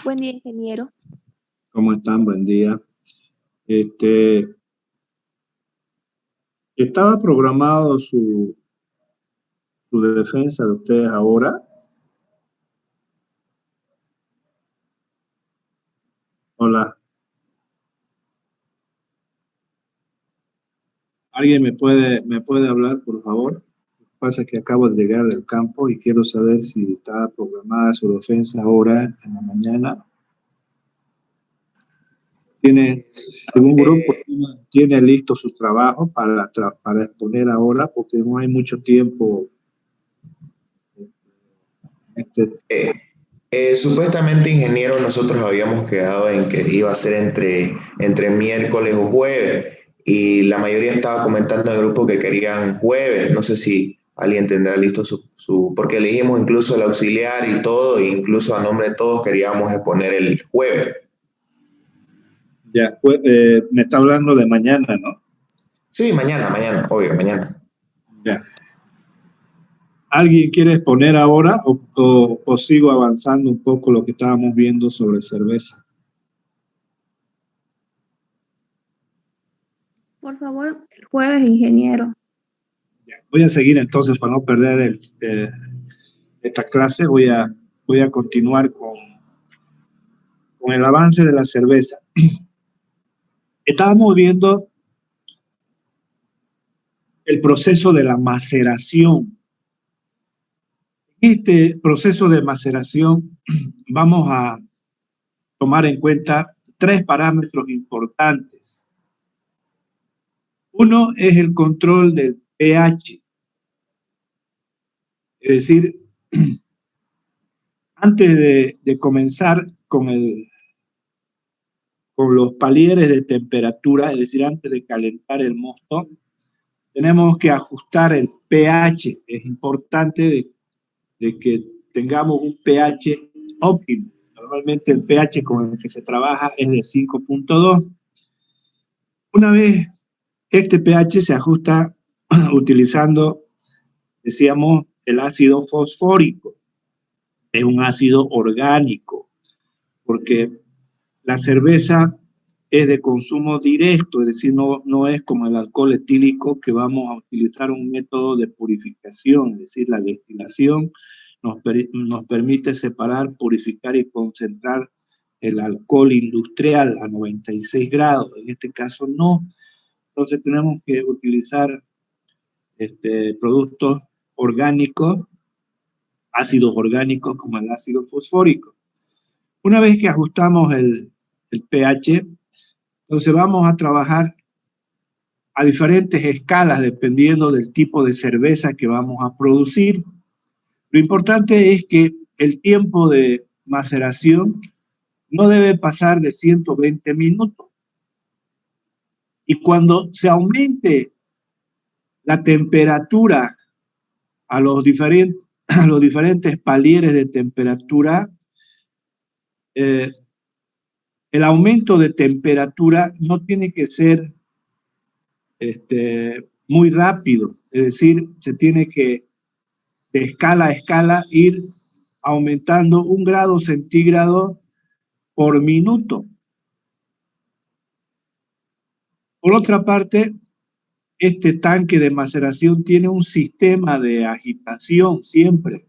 Buen día, ingeniero. ¿Cómo están? Buen día. ¿Estaba programado su defensa de ustedes ahora? Hola. ¿Alguien me puede hablar, por favor? Lo que pasa es que acabo de llegar del campo y quiero saber si está programada su defensa ahora en la mañana. ¿Tiene algún grupo tiene listo su trabajo para exponer ahora? Porque no hay mucho tiempo. Supuestamente, ingeniero, nosotros habíamos quedado en que iba a ser entre miércoles o jueves, y la mayoría estaba comentando en el grupo que querían jueves. No sé si alguien tendrá listo porque elegimos incluso el auxiliar y todo, e incluso a nombre de todos queríamos exponer el jueves. Ya, me está hablando de mañana, ¿no? Sí, mañana, obvio, mañana. Ya. ¿Alguien quiere exponer ahora o sigo avanzando un poco lo que estábamos viendo sobre cerveza? Por favor, el jueves, ingeniero. Ya. Voy a seguir entonces para no perder esta clase. Voy a continuar con el avance de la cerveza. Estábamos viendo el proceso de la maceración. En este proceso de maceración vamos a tomar en cuenta tres parámetros importantes. Uno es el control del pH. Es decir, antes de comenzar con los palieres de temperatura, es decir, antes de calentar el mosto, tenemos que ajustar el pH. Es importante de que tengamos un pH óptimo. Normalmente el pH con el que se trabaja es de 5.2. Una vez este pH se ajusta utilizando, decíamos, el ácido fosfórico. Es un ácido orgánico, porque la cerveza es de consumo directo, es decir, no es como el alcohol etílico, que vamos a utilizar un método de purificación, es decir, la destilación nos permite separar, purificar y concentrar el alcohol industrial a 96 grados. En este caso no. Entonces tenemos que utilizar productos orgánicos, ácidos orgánicos como el ácido fosfórico. Una vez que ajustamos el pH, entonces vamos a trabajar a diferentes escalas dependiendo del tipo de cerveza que vamos a producir. Lo importante es que el tiempo de maceración no debe pasar de 120 minutos. Y cuando se aumente la temperatura a los diferentes palieres de temperatura, el aumento de temperatura no tiene que ser muy rápido, es decir, se tiene que de escala a escala ir aumentando 1 grado centígrado por minuto. Por otra parte, este tanque de maceración tiene un sistema de agitación siempre.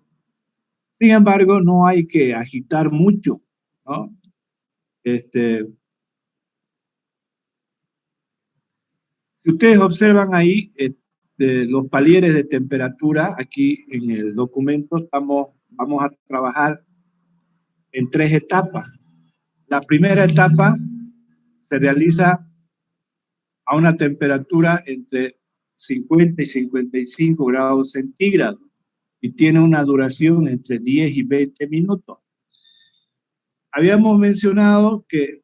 Sin embargo, no hay que agitar mucho, ¿no? Si ustedes observan ahí los palieres de temperatura, aquí en el documento vamos a trabajar en 3 etapas. La primera etapa se realiza a una temperatura entre 50 y 55 grados centígrados y tiene una duración entre 10 y 20 minutos. Habíamos mencionado que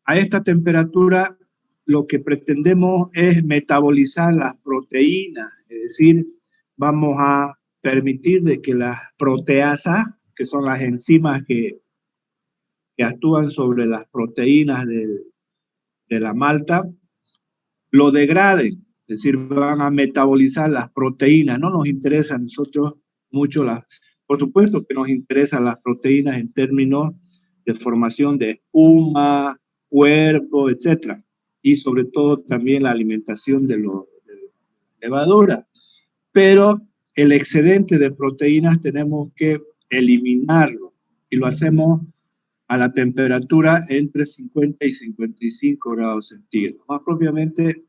a esta temperatura lo que pretendemos es metabolizar las proteínas, es decir, vamos a permitir de que las proteasas, que son las enzimas que actúan sobre las proteínas de la malta, lo degraden, es decir, van a metabolizar las proteínas. No nos interesa a nosotros mucho por supuesto que nos interesan las proteínas en términos de formación de espuma, cuerpo, etc. Y sobre todo también la alimentación de la levadura. Pero el excedente de proteínas tenemos que eliminarlo y lo hacemos a la temperatura entre 50 y 55 grados centígrados. Más propiamente,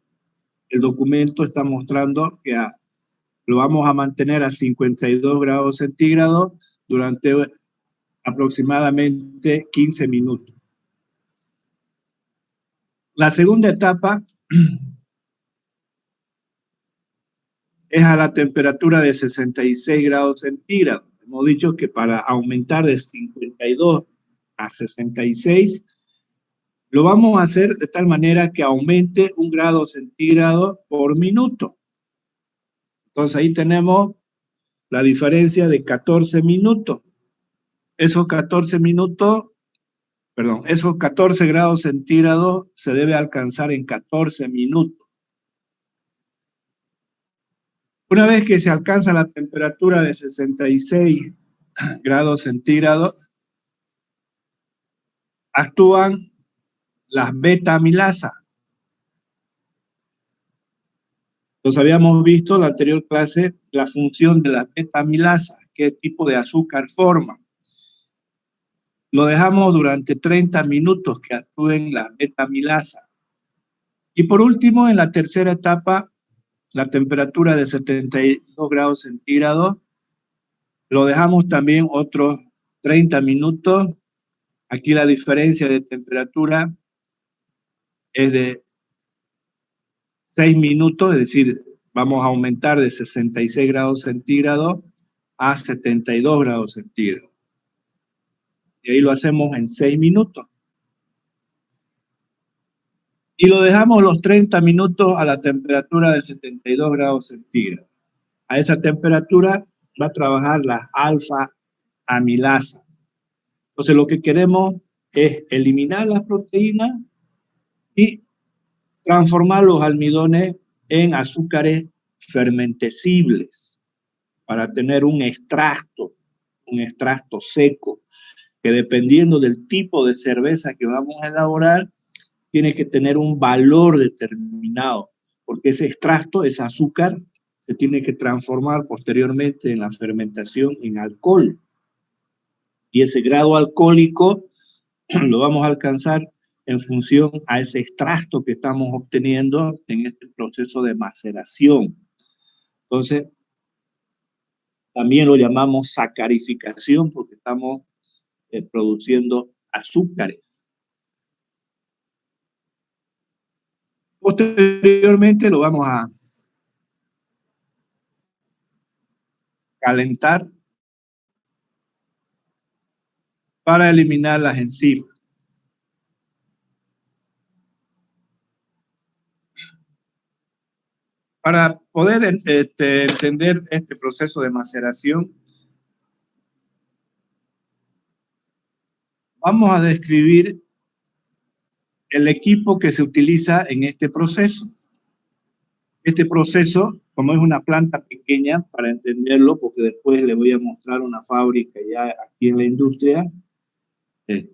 el documento está mostrando que lo vamos a mantener a 52 grados centígrados durante aproximadamente 15 minutos. La segunda etapa es a la temperatura de 66 grados centígrados. Hemos dicho que para aumentar de 52 a 66, lo vamos a hacer de tal manera que aumente 1 grado centígrado por minuto. Entonces ahí tenemos la diferencia de 14 minutos. Esos 14 grados centígrados se debe alcanzar en 14 minutos. Una vez que se alcanza la temperatura de 66 grados centígrados, actúan las beta-amilasas. Entonces habíamos visto en la anterior clase la función de las beta-amilasas, qué tipo de azúcar forman. Lo dejamos durante 30 minutos que actúen las beta-amilasas. Y por último, en la tercera etapa, la temperatura de 72 grados centígrados, lo dejamos también otros 30 minutos. Aquí la diferencia de temperatura es de 6 minutos, es decir, vamos a aumentar de 66 grados centígrados a 72 grados centígrados. Y ahí lo hacemos en 6 minutos. Y lo dejamos los 30 minutos a la temperatura de 72 grados centígrados. A esa temperatura va a trabajar la alfa-amilasa. Entonces lo que queremos es eliminar las proteínas y transformar los almidones en azúcares fermentecibles para tener un extracto seco, que dependiendo del tipo de cerveza que vamos a elaborar, tiene que tener un valor determinado, porque ese extracto, ese azúcar, se tiene que transformar posteriormente en la fermentación en alcohol. Y ese grado alcohólico lo vamos a alcanzar en función a ese extracto que estamos obteniendo en este proceso de maceración. Entonces, también lo llamamos sacarificación porque estamos produciendo azúcares. Posteriormente lo vamos a calentar para eliminar las enzimas. Para poder entender este proceso de maceración, vamos a describir el equipo que se utiliza en este proceso. Este proceso, como es una planta pequeña, para entenderlo, porque después le voy a mostrar una fábrica ya aquí en la industria, es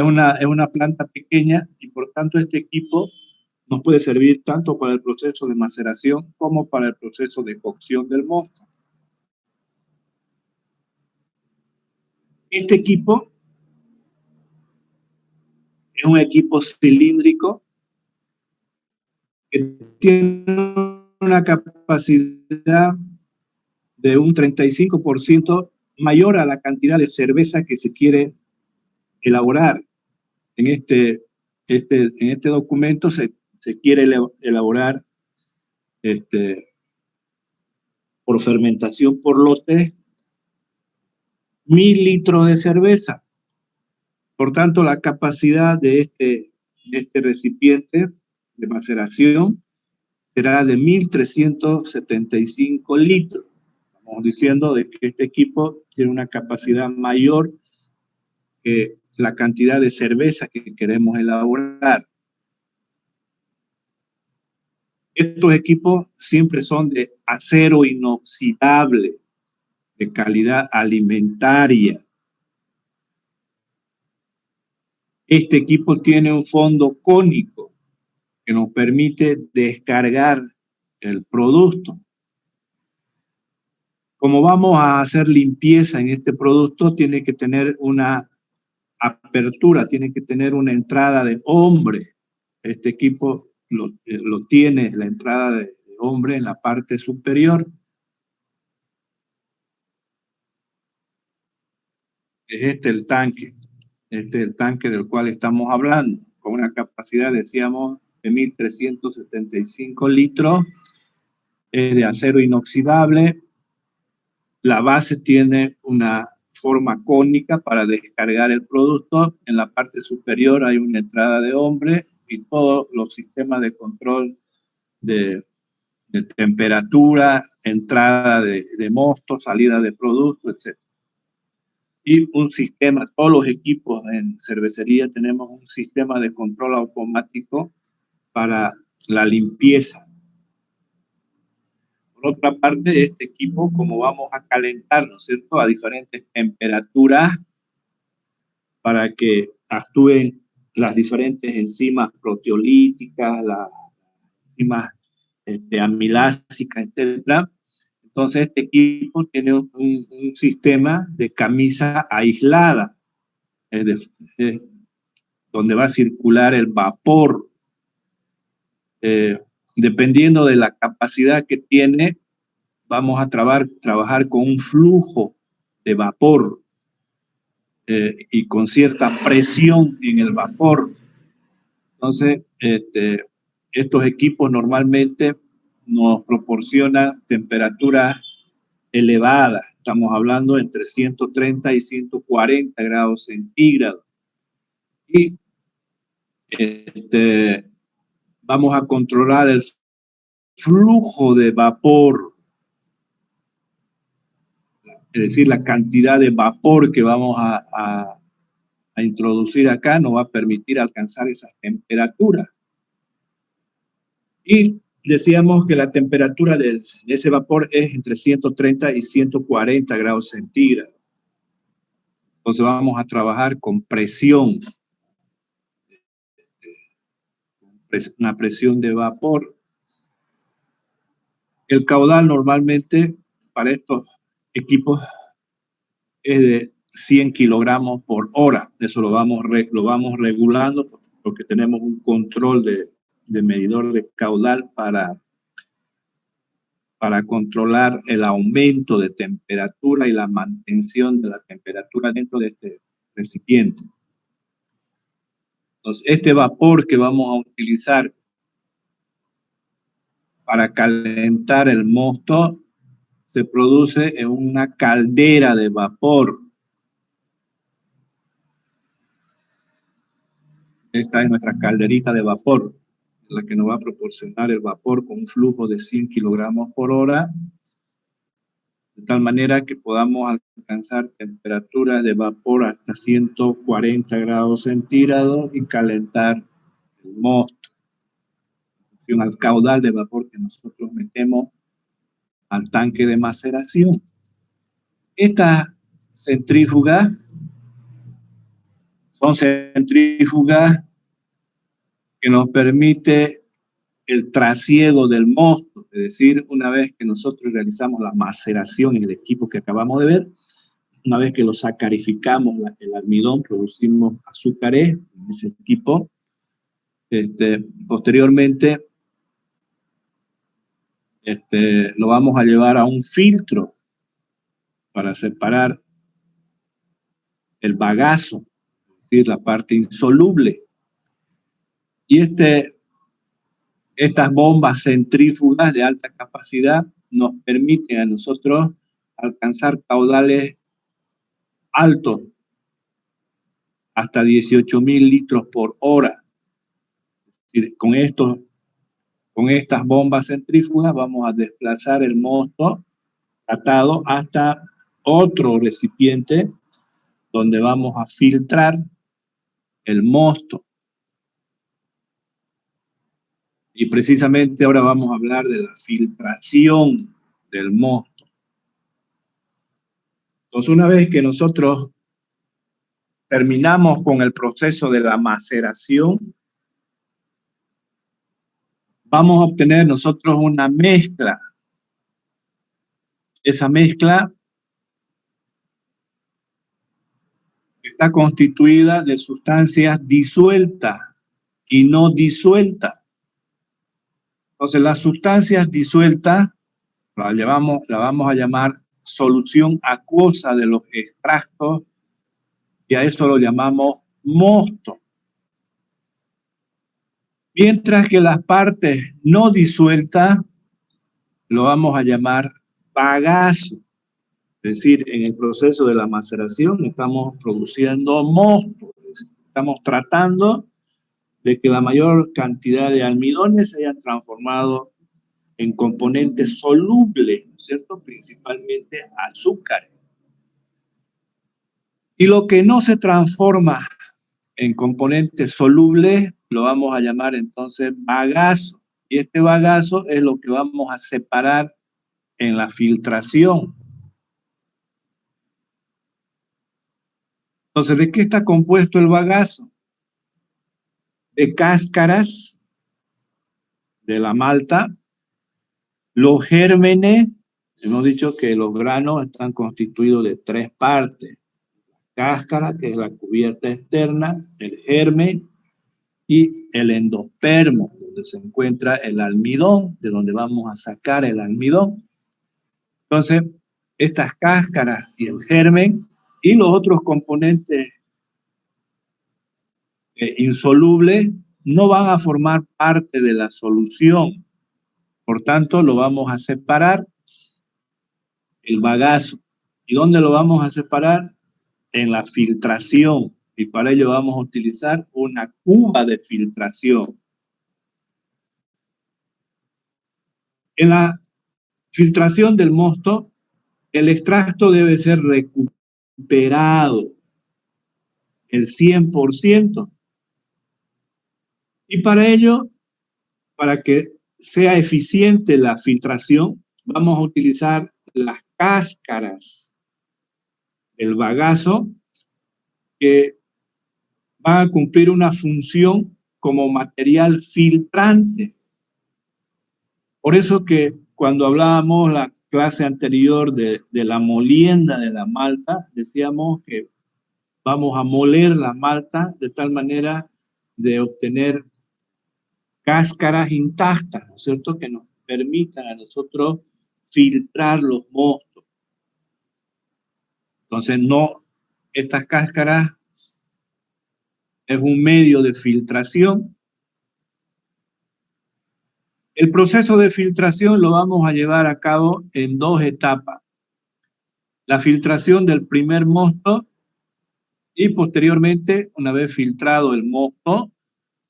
una planta pequeña y por tanto este equipo nos puede servir tanto para el proceso de maceración como para el proceso de cocción del mosto. Este equipo es un equipo cilíndrico que tiene una capacidad de un 35% mayor a la cantidad de cerveza que se quiere elaborar. En este documento se quiere elaborar por fermentación por lote 1000 litros de cerveza. Por tanto, la capacidad de este recipiente de maceración será de 1375 litros. Estamos diciendo de que este equipo tiene una capacidad mayor que la cantidad de cerveza que queremos elaborar. Estos equipos siempre son de acero inoxidable, de calidad alimentaria. Este equipo tiene un fondo cónico que nos permite descargar el producto. Como vamos a hacer limpieza en este producto, tiene que tener una apertura, tiene que tener una entrada de hombre. Este equipo lo tiene, la entrada de hombre en la parte superior. Es este el tanque. Este es el tanque del cual estamos hablando, con una capacidad, decíamos, de 1.375 litros. Es de acero inoxidable. La base tiene una forma cónica para descargar el producto. En la parte superior hay una entrada de hombre y todos los sistemas de control de temperatura, entrada de mosto, salida de producto, etc. Y un sistema, todos los equipos en cervecería tenemos un sistema de control automático para la limpieza. Por otra parte, este equipo, como vamos a calentar, ¿no es cierto?, a diferentes temperaturas para que actúen las diferentes enzimas proteolíticas, las enzimas amilásicas, etc. Entonces, este equipo tiene un sistema de camisa aislada, donde va a circular el vapor. Dependiendo de la capacidad que tiene, vamos a trabajar con un flujo de vapor y con cierta presión en el vapor. Entonces, estos equipos normalmente nos proporcionan temperaturas elevadas. Estamos hablando entre 130 y 140 grados centígrados. Y vamos a controlar el flujo de vapor, es decir, la cantidad de vapor que vamos a introducir acá nos va a permitir alcanzar esas temperaturas. Y decíamos que la temperatura de ese vapor es entre 130 y 140 grados centígrados. Entonces vamos a trabajar con presión, una presión de vapor. El caudal normalmente para estos equipos es de 100 kilogramos por hora. Eso lo vamos regulando porque tenemos un control de medidor de caudal para controlar el aumento de temperatura y la mantención de la temperatura dentro de este recipiente. Entonces, este vapor que vamos a utilizar para calentar el mosto se produce en una caldera de vapor. Esta es nuestra calderita de vapor, la que nos va a proporcionar el vapor con un flujo de 100 kilogramos por hora, de tal manera que podamos alcanzar temperaturas de vapor hasta 140 grados centígrados y calentar el mosto, en función al caudal de vapor que nosotros metemos al tanque de maceración. Estas centrífugas son centrífugas que nos permite el trasiego del mosto, es decir, una vez que nosotros realizamos la maceración en el equipo que acabamos de ver, una vez que lo sacarificamos, el almidón, producimos azúcares en ese equipo. Posteriormente, lo vamos a llevar a un filtro para separar el bagazo, es decir, la parte insoluble. Y estas bombas centrífugas de alta capacidad nos permiten a nosotros alcanzar caudales altos, hasta 18.000 litros por hora. Es decir, con estas bombas centrífugas vamos a desplazar el mosto tratado hasta otro recipiente donde vamos a filtrar el mosto. Y precisamente ahora vamos a hablar de la filtración del mosto. Entonces, una vez que nosotros terminamos con el proceso de la maceración, vamos a obtener nosotros una mezcla. Esa mezcla está constituida de sustancias disueltas y no disueltas. Entonces, las sustancias disueltas la vamos a llamar solución acuosa de los extractos, y a eso lo llamamos mosto. Mientras que las partes no disueltas lo vamos a llamar bagazo. Es decir, en el proceso de la maceración estamos produciendo mosto. Estamos tratando de que la mayor cantidad de almidones se hayan transformado en componentes solubles, ¿no es cierto? Principalmente azúcares. Y lo que no se transforma en componentes solubles lo vamos a llamar entonces bagazo. Y este bagazo es lo que vamos a separar en la filtración. Entonces, ¿de qué está compuesto el bagazo? De cáscaras de la malta, los gérmenes. Hemos dicho que los granos están constituidos de 3 partes. Cáscara, que es la cubierta externa, el germen y el endospermo, donde se encuentra el almidón, de donde vamos a sacar el almidón. Entonces, estas cáscaras y el germen y los otros componentes insolubles no van a formar parte de la solución. Por tanto, lo vamos a separar, el bagazo. ¿Y dónde lo vamos a separar? En la filtración. Y para ello vamos a utilizar una cuba de filtración. En la filtración del mosto, el extracto debe ser recuperado el 100%. Y para ello, para que sea eficiente la filtración, vamos a utilizar las cáscaras del bagazo que van a cumplir una función como material filtrante. Por eso que cuando hablábamos la clase anterior de la molienda de la malta, decíamos que vamos a moler la malta de tal manera de obtener cáscaras intactas, ¿no es cierto?, que nos permitan a nosotros filtrar los mostos. Entonces, no, estas cáscaras es un medio de filtración. El proceso de filtración lo vamos a llevar a cabo en 2 etapas. La filtración del primer mosto y posteriormente, una vez filtrado el mosto,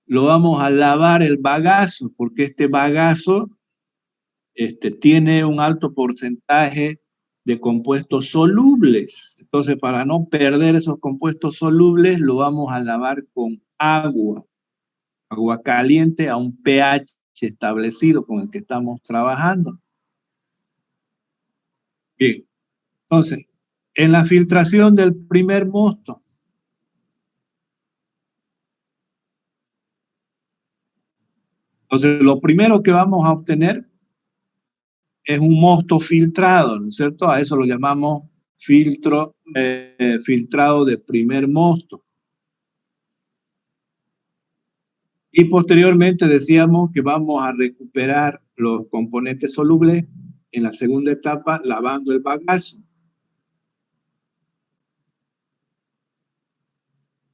lo vamos a lavar el bagazo, porque este bagazo tiene un alto porcentaje de compuestos solubles. Entonces, para no perder esos compuestos solubles, lo vamos a lavar con agua caliente a un pH establecido con el que estamos trabajando. Bien, entonces, en la filtración del primer mosto, entonces lo primero que vamos a obtener es un mosto filtrado, ¿no es cierto? A eso lo llamamos filtrado de primer mosto. Y posteriormente decíamos que vamos a recuperar los componentes solubles en la segunda etapa lavando el bagazo.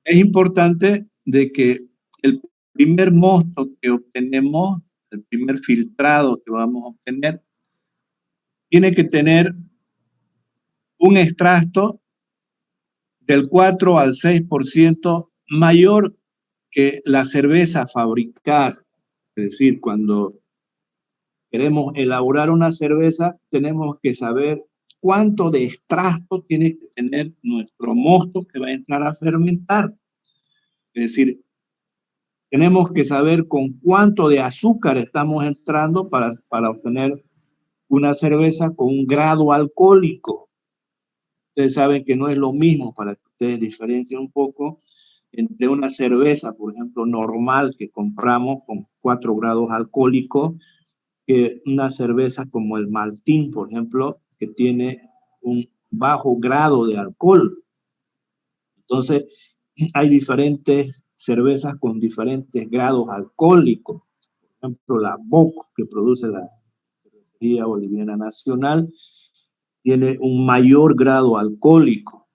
Es importante de que el primer mosto que obtenemos, el primer filtrado que vamos a obtener, tiene que tener un extracto del 4 al 6% mayor que la cerveza a fabricar. Es decir, cuando queremos elaborar una cerveza, tenemos que saber cuánto de extracto tiene que tener nuestro mosto que va a entrar a fermentar. Es decir, tenemos que saber con cuánto de azúcar estamos entrando para obtener una cerveza con un grado alcohólico. Ustedes saben que no es lo mismo para que ustedes diferencien un poco entre una cerveza, por ejemplo, normal que compramos con 4 grados alcohólicos, que una cerveza como el Maltín, por ejemplo, que tiene un bajo grado de alcohol. Entonces, hay diferentes cervezas con diferentes grados alcohólicos. Por ejemplo, la Bock, que produce la Cervecería Boliviana Nacional, tiene un mayor grado alcohólico,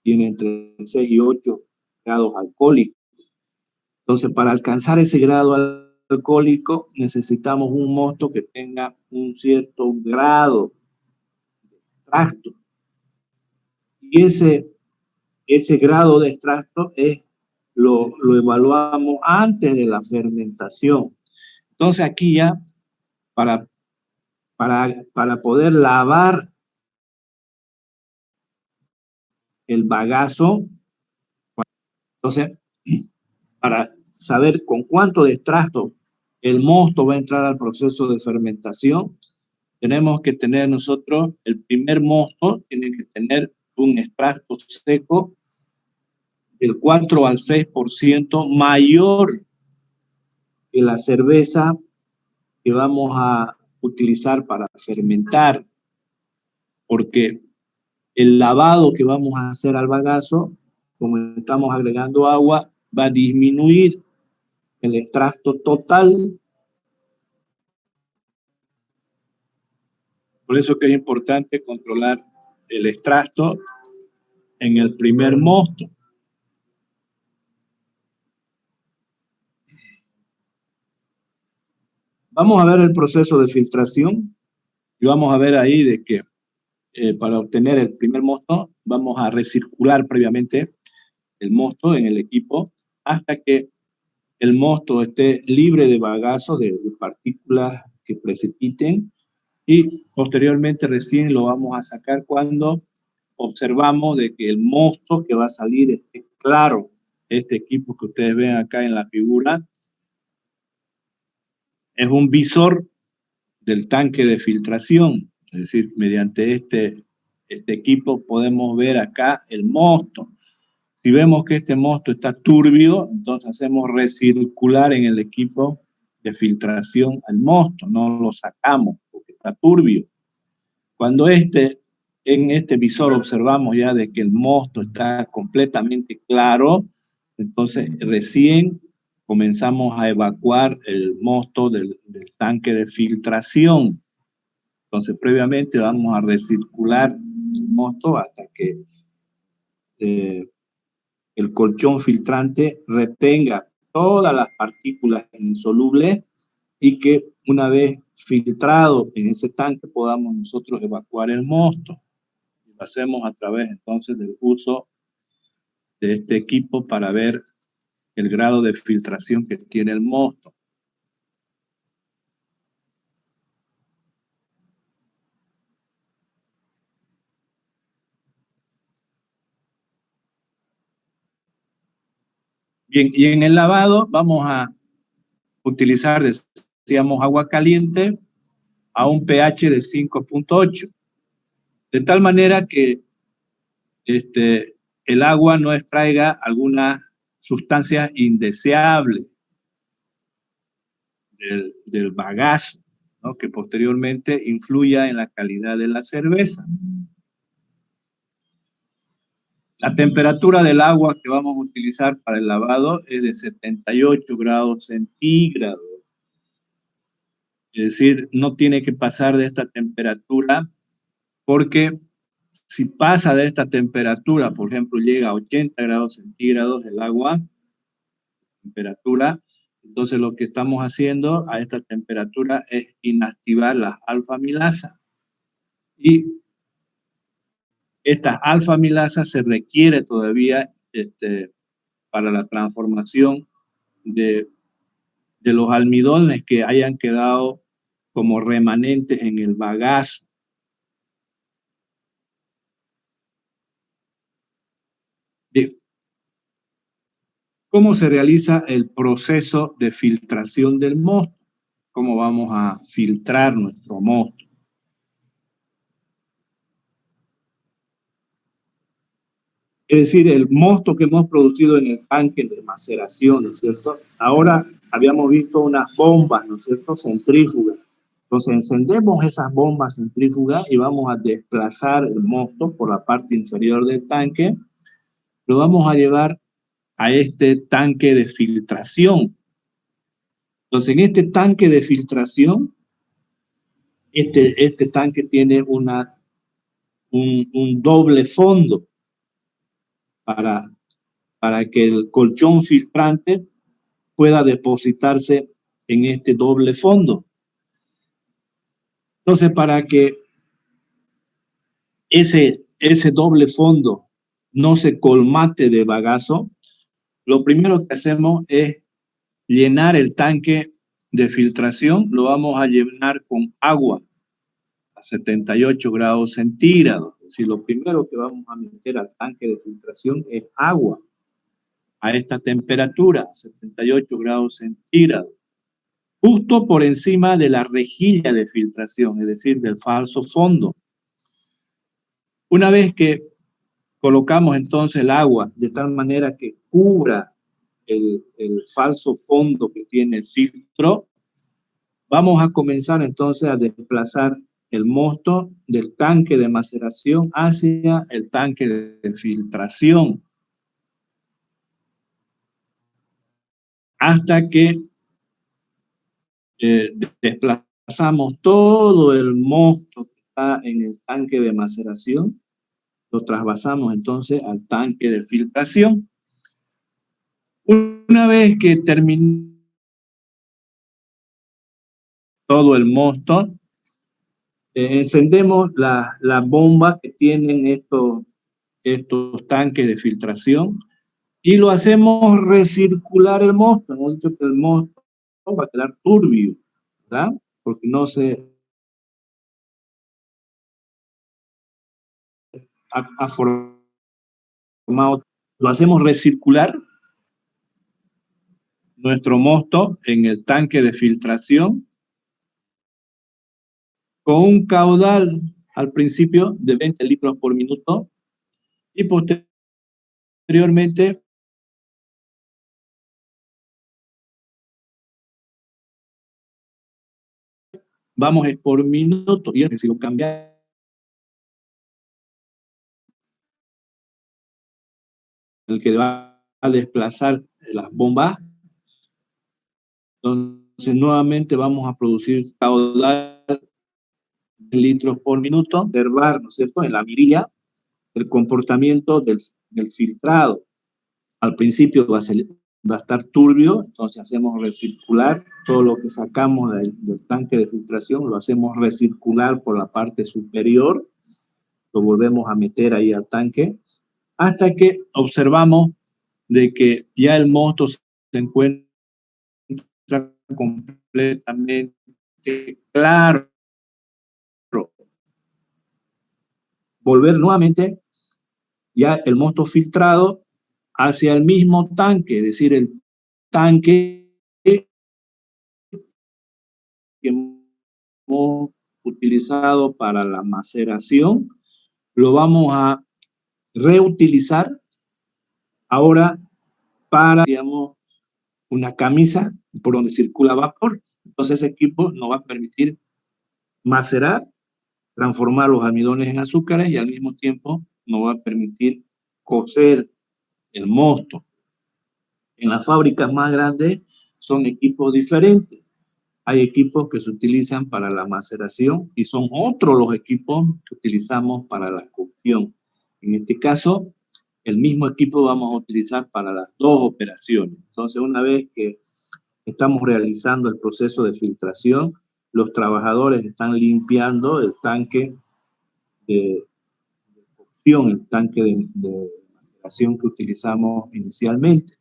tiene entre 6 y 8 grados alcohólicos. Entonces, para alcanzar ese grado alcohólico, necesitamos un mosto que tenga un cierto grado de extracto. Y ese grado de extracto lo evaluamos antes de la fermentación. Entonces, aquí ya, para poder lavar el bagazo, entonces, para saber con cuánto de extracto el mosto va a entrar al proceso de fermentación, tenemos que tener nosotros, el primer mosto tiene que tener un extracto seco del 4 al 6% mayor que la cerveza que vamos a utilizar para fermentar, porque el lavado que vamos a hacer al bagazo, como estamos agregando agua, va a disminuir el extracto total. Por eso que es importante controlar el extracto en el primer mosto. Vamos a ver el proceso de filtración y vamos a ver ahí de que para obtener el primer mosto vamos a recircular previamente el mosto en el equipo hasta que el mosto esté libre de bagazo, de partículas que precipiten, y posteriormente recién lo vamos a sacar cuando observamos de que el mosto que va a salir esté claro. Este equipo que ustedes ven acá en la figura es un visor del tanque de filtración, es decir, mediante este equipo podemos ver acá el mosto. Si vemos que este mosto está turbio, entonces hacemos recircular en el equipo de filtración al mosto, no lo sacamos porque está turbio. Cuando en este visor observamos ya de que el mosto está completamente claro, entonces recién comenzamos a evacuar el mosto del tanque de filtración. Entonces previamente vamos a recircular el mosto hasta que el colchón filtrante retenga todas las partículas insolubles y que una vez filtrado en ese tanque podamos nosotros evacuar el mosto. Lo hacemos a través entonces del uso de este equipo para ver el grado de filtración que tiene el mosto. Bien, y en el lavado vamos a utilizar, decíamos, agua caliente a un pH de 5.8. De tal manera que el agua no extraiga algunas sustancias indeseables del bagazo, ¿no? Que posteriormente influya en la calidad de la cerveza. La temperatura del agua que vamos a utilizar para el lavado es de 78 grados centígrados. Es decir, no tiene que pasar de esta temperatura, porque si pasa de esta temperatura, por ejemplo, llega a 80 grados centígrados el agua, temperatura, entonces lo que estamos haciendo a esta temperatura es inactivar las alfa-milasas. Y estas alfa-milasas se requiere todavía para la transformación de los almidones que hayan quedado como remanentes en el bagazo. Bien. ¿Cómo se realiza el proceso de filtración del mosto? ¿Cómo vamos a filtrar nuestro mosto? es decir, el mosto que hemos producido en el tanque de maceración, ¿no es cierto? Ahora habíamos visto unas bombas, ¿no es cierto?, centrífugas. Entonces encendemos esas bombas centrífugas y vamos a desplazar el mosto por la parte inferior del tanque. Lo vamos a llevar a este tanque de filtración. Entonces en este tanque de filtración, este tanque tiene un doble fondo para que el colchón filtrante pueda depositarse en este doble fondo. Entonces, para que ese doble fondo no se colmate de bagazo, lo primero que hacemos es llenar el tanque de filtración. Lo vamos a llenar con agua a 78 grados centígrados. Es decir, lo primero que vamos a meter al tanque de filtración es agua a esta temperatura, 78 grados centígrados, justo por encima de la rejilla de filtración, es decir, del falso fondo. Una vez que colocamos entonces el agua de tal manera que cubra el falso fondo que tiene el filtro, vamos a comenzar entonces a desplazar el mosto del tanque de maceración hacia el tanque de filtración, hasta que desplazamos todo el mosto que está en el tanque de maceración, lo trasvasamos entonces al tanque de filtración. Una vez que terminó todo el mosto, encendemos la bomba que tienen estos tanques de filtración y lo hacemos recircular el mosto. Hemos dicho que el mosto va a quedar turbio, ¿verdad? Porque no se ha formado. Lo hacemos recircular nuestro mosto en el tanque de filtración con un caudal al principio de 20 litros por minuto y posteriormente vamos por minuto, y si lo cambiamos el que va a desplazar las bombas, entonces nuevamente vamos a producir caudal de litros por minuto, observar, ¿no es cierto?, en la mirilla el comportamiento del filtrado. Al principio va a estar turbio, entonces hacemos recircular todo lo que sacamos del tanque de filtración, lo hacemos recircular por la parte superior, lo volvemos a meter ahí al tanque, hasta que observamos de que ya el mosto se encuentra completamente claro. Volver nuevamente ya el mosto filtrado hacia el mismo tanque, es decir, el tanque que hemos utilizado para la maceración, lo vamos a reutilizar ahora para, digamos, una camisa por donde circula vapor. Entonces ese equipo nos va a permitir macerar, transformar los almidones en azúcares y al mismo tiempo nos va a permitir cocer el mosto. En las fábricas más grandes son equipos diferentes. Hay equipos que se utilizan para la maceración y son otros los equipos que utilizamos para la cocción. En este caso, el mismo equipo vamos a utilizar para las dos operaciones. Entonces, una vez que estamos realizando el proceso de filtración, los trabajadores están limpiando el tanque de cocción, el tanque de maceración que utilizamos inicialmente.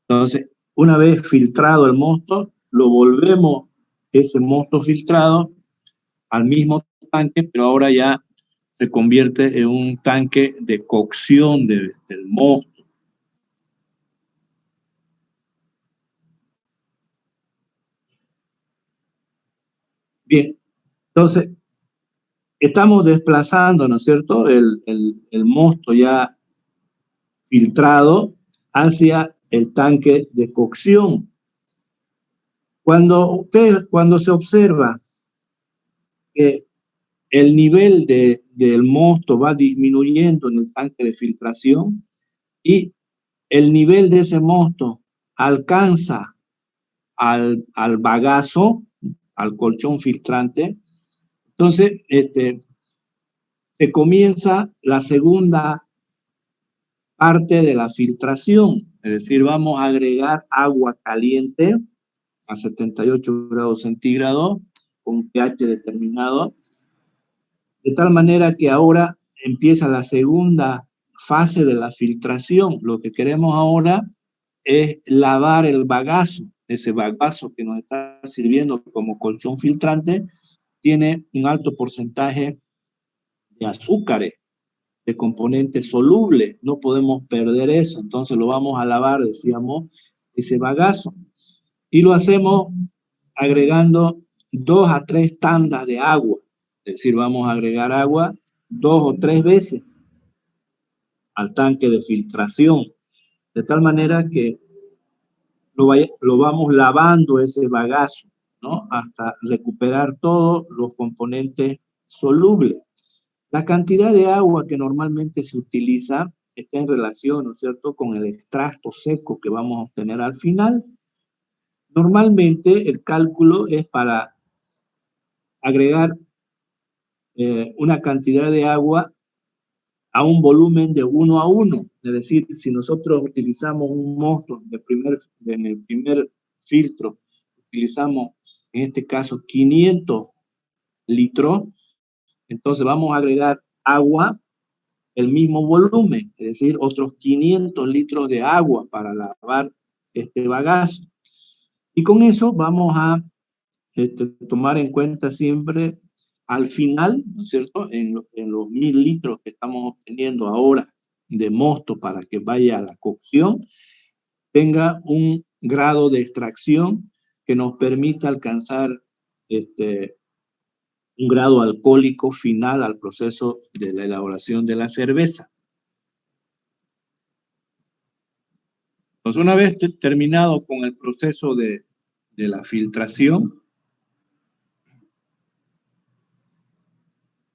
Entonces, una vez filtrado el mosto, lo volvemos ese mosto filtrado al mismo tanque, pero ahora ya se convierte en un tanque de cocción del mosto. Bien, entonces estamos desplazando, ¿no es cierto?, el mosto ya filtrado hacia el tanque de cocción. Cuando se observa que el nivel del mosto va disminuyendo en el tanque de filtración y el nivel de ese mosto alcanza al bagazo, al colchón filtrante, entonces se comienza la segunda parte de la filtración, es decir, vamos a agregar agua caliente a 78 grados centígrados con un pH determinado, de tal manera que ahora empieza la segunda fase de la filtración. Lo que queremos ahora es lavar el bagazo. Ese bagazo que nos está sirviendo como colchón filtrante tiene un alto porcentaje de azúcares, de componentes solubles. No podemos perder eso. Entonces lo vamos a lavar, decíamos, ese bagazo. Y lo hacemos agregando 2 a 3 tandas de agua. Es decir, vamos a agregar agua 2 o 3 veces al tanque de filtración, de tal manera que lo vamos lavando ese bagazo, ¿no? Hasta recuperar todos los componentes solubles. La cantidad de agua que normalmente se utiliza está en relación, ¿no es cierto?, con el extracto seco que vamos a obtener al final. Normalmente el cálculo es para agregar una cantidad de agua a un volumen de 1 a 1. Es decir, si nosotros utilizamos un mosto en el primer filtro, utilizamos en este caso 500 litros, entonces vamos a agregar agua, el mismo volumen, es decir, otros 500 litros de agua para lavar este bagazo. Y con eso vamos a tomar en cuenta siempre al final, ¿no es cierto?, en los 1000 litros que estamos obteniendo ahora de mosto para que vaya a la cocción, tenga un grado de extracción que nos permita alcanzar un grado alcohólico final al proceso de la elaboración de la cerveza. Entonces, una vez terminado con el proceso de la filtración,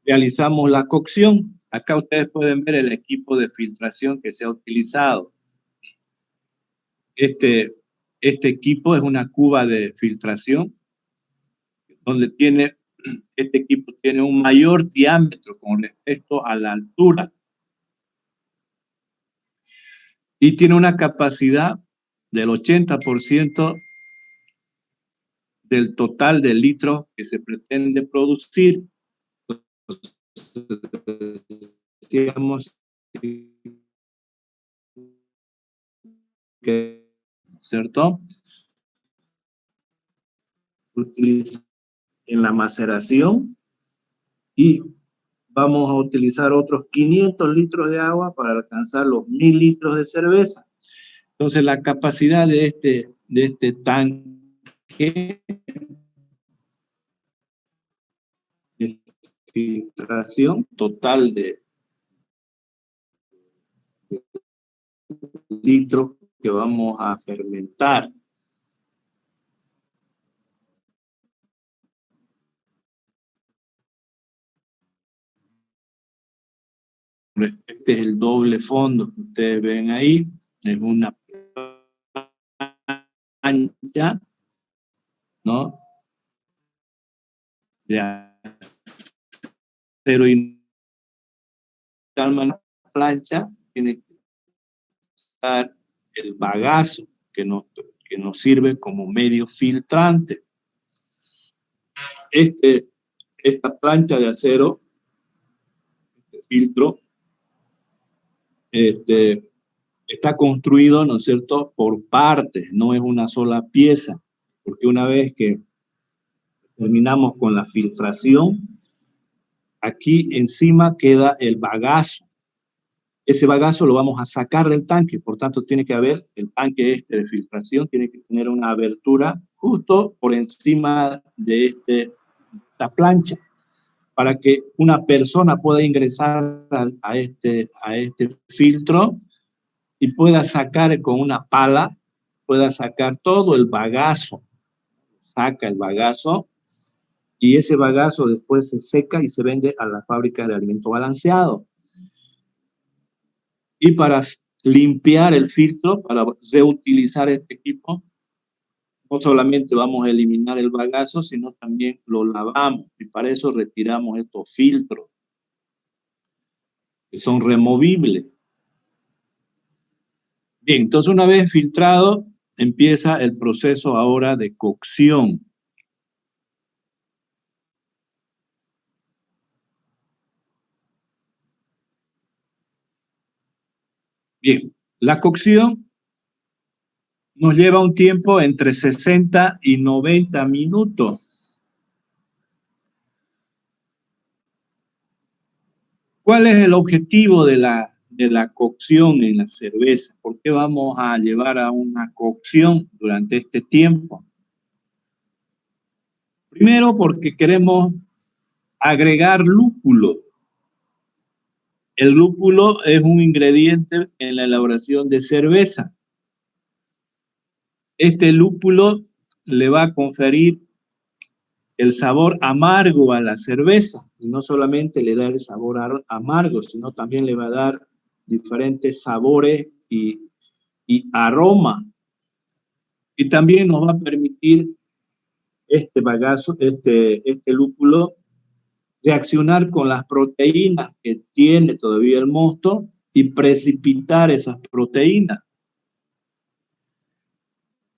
realizamos la cocción. Acá ustedes pueden ver el equipo de filtración que se ha utilizado. Este equipo es una cuba de filtración donde este equipo tiene un mayor diámetro con respecto a la altura y tiene una capacidad del 80% del total de litros que se pretende producir. Decíamos que, ¿cierto?, utiliza en la maceración y vamos a utilizar otros 500 litros de agua para alcanzar los 1000 litros de cerveza. Entonces la capacidad de este tanque de filtración total de litros que vamos a fermentar. Este es el doble fondo que ustedes ven ahí, es una plancha, ¿no?, de acero y tal plancha tiene que estar el bagazo que nos sirve como medio filtrante. Esta plancha de acero, este filtro, está construido, ¿no es cierto?, por partes, no es una sola pieza, porque una vez que terminamos con la filtración, aquí encima queda el bagazo. Ese bagazo lo vamos a sacar del tanque, por tanto tiene que haber, el tanque de filtración tiene que tener una abertura justo por encima de esta plancha, para que una persona pueda ingresar a este filtro y pueda sacar con una pala, pueda sacar todo el bagazo. Saca el bagazo y ese bagazo después se seca y se vende a las fábricas de alimento balanceado. Y para limpiar el filtro, para reutilizar este equipo, no solamente vamos a eliminar el bagazo, sino también lo lavamos y para eso retiramos estos filtros que son removibles. Bien, entonces una vez filtrado, empieza el proceso ahora de cocción. Bien, la cocción nos lleva un tiempo entre 60 y 90 minutos. ¿Cuál es el objetivo de la cocción en la cerveza? ¿Por qué vamos a llevar a una cocción durante este tiempo? Primero, porque queremos agregar lúpulo. El lúpulo es un ingrediente en la elaboración de cerveza. Este lúpulo le va a conferir el sabor amargo a la cerveza. Y no solamente le da el sabor amargo, sino también le va a dar diferentes sabores y aroma. Y también nos va a permitir este bagazo, este lúpulo, reaccionar con las proteínas que tiene todavía el mosto y precipitar esas proteínas.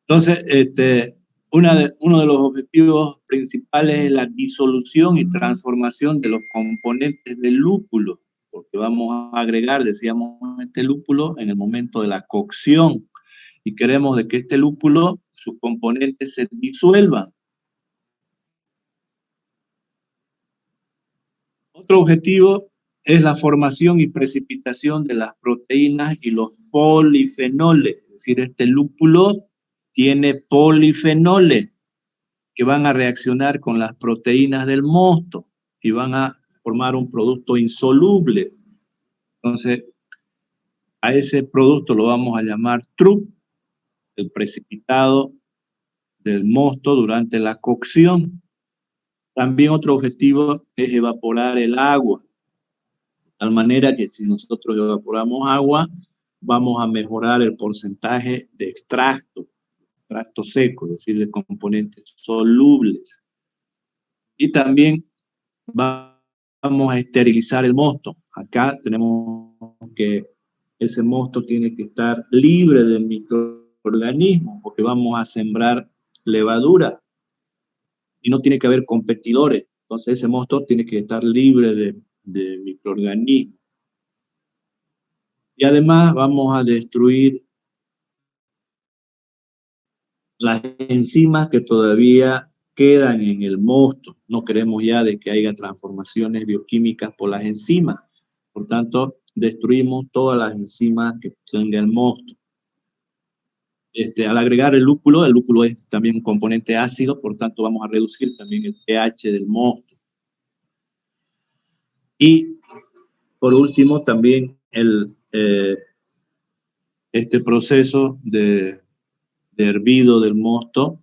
Entonces, uno de los objetivos principales es la disolución y transformación de los componentes del lúpulo, porque vamos a agregar, decíamos, este lúpulo en el momento de la cocción y queremos de que este lúpulo, sus componentes se disuelvan. Otro objetivo es la formación y precipitación de las proteínas y los polifenoles, es decir, este lúpulo tiene polifenoles que van a reaccionar con las proteínas del mosto y van a formar un producto insoluble. Entonces, a ese producto lo vamos a llamar TRUP, el precipitado del mosto durante la cocción. También otro objetivo es evaporar el agua, de tal manera que si nosotros evaporamos agua, vamos a mejorar el porcentaje de extracto seco, es decir, de componentes solubles. Y también vamos a esterilizar el mosto. Acá tenemos que ese mosto tiene que estar libre de microorganismos, porque vamos a sembrar levadura y no tiene que haber competidores. Entonces ese mosto tiene que estar libre de microorganismos. Y además vamos a destruir las enzimas que todavía quedan en el mosto. No queremos ya de que haya transformaciones bioquímicas por las enzimas. Por tanto, destruimos todas las enzimas que tenga el mosto. Al agregar el lúpulo es también un componente ácido, por tanto vamos a reducir también el pH del mosto. Y por último también este proceso de hervido del mosto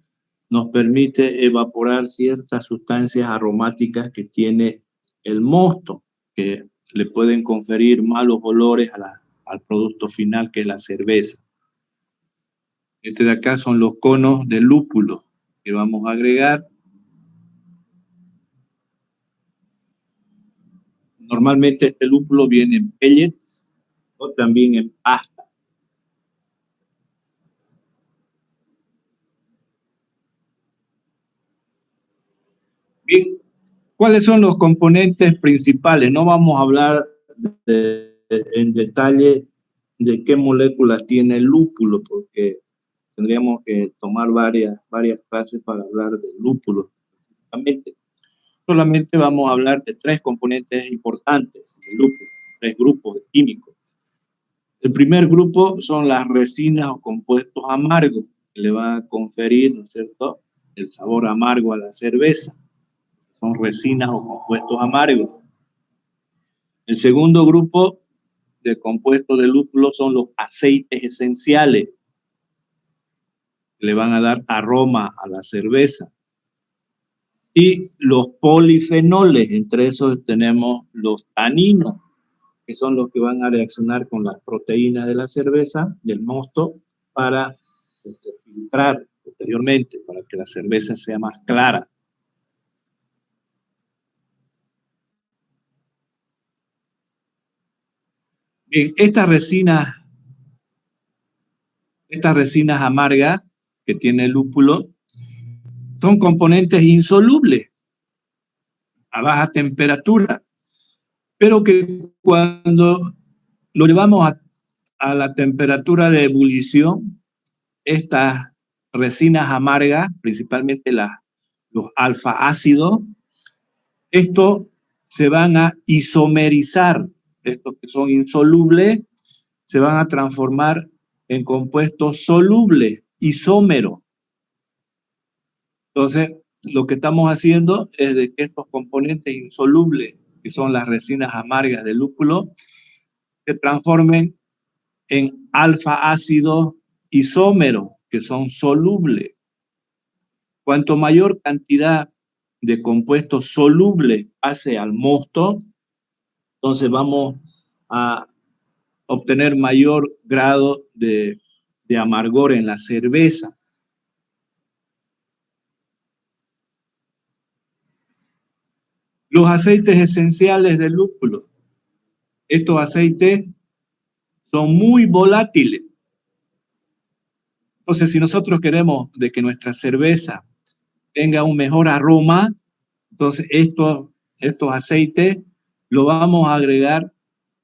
nos permite evaporar ciertas sustancias aromáticas que tiene el mosto, que le pueden conferir malos olores al producto final, que es la cerveza. De acá son los conos de lúpulo que vamos a agregar. Normalmente este lúpulo viene en pellets o también en pasta. Bien, ¿cuáles son los componentes principales? No vamos a hablar en detalle de qué moléculas tiene el lúpulo, porque tendríamos que tomar varias clases para hablar del lúpulo. Solamente vamos a hablar de 3 componentes importantes del lúpulo, 3 grupos químicos. El primer grupo son las resinas o compuestos amargos, que le van a conferir, ¿no es cierto?, el sabor amargo a la cerveza. Son resinas o compuestos amargos. El segundo grupo de compuestos de lúpulo son los aceites esenciales, que le van a dar aroma a la cerveza. Y los polifenoles, entre esos tenemos los taninos, que son los que van a reaccionar con las proteínas de la cerveza, del mosto, para filtrar posteriormente, para que la cerveza sea más clara. Bien, estas resinas amargas que tiene el lúpulo son componentes insolubles a baja temperatura, pero que cuando lo llevamos a la temperatura de ebullición, estas resinas amargas, principalmente los alfa ácidos, estos se van a isomerizar, estos que son insolubles, se van a transformar en compuestos solubles, isómeros. Entonces, lo que estamos haciendo es de que estos componentes insolubles, que son las resinas amargas del lúpulo, se transformen en alfa ácidos isómeros, que son solubles. Cuanto mayor cantidad de compuestos solubles pase al mosto, entonces vamos a obtener mayor grado de amargor en la cerveza. Los aceites esenciales del lúpulo. Estos aceites son muy volátiles. Entonces, si nosotros queremos de que nuestra cerveza tenga un mejor aroma, entonces estos aceites los vamos a agregar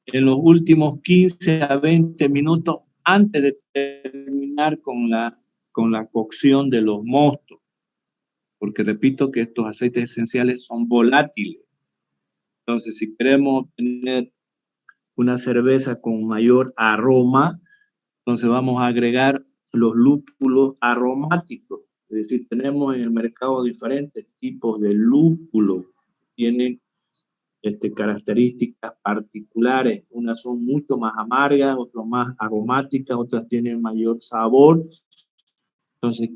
en los últimos 15 a 20 minutos antes de terminar con la cocción de los mostos. Porque repito que estos aceites esenciales son volátiles. Entonces, si queremos obtener una cerveza con mayor aroma, entonces vamos a agregar los lúpulos aromáticos. Es decir, tenemos en el mercado diferentes tipos de lúpulo. Tienen características particulares. Unas son mucho más amargas, otras más aromáticas, otras tienen mayor sabor. Entonces,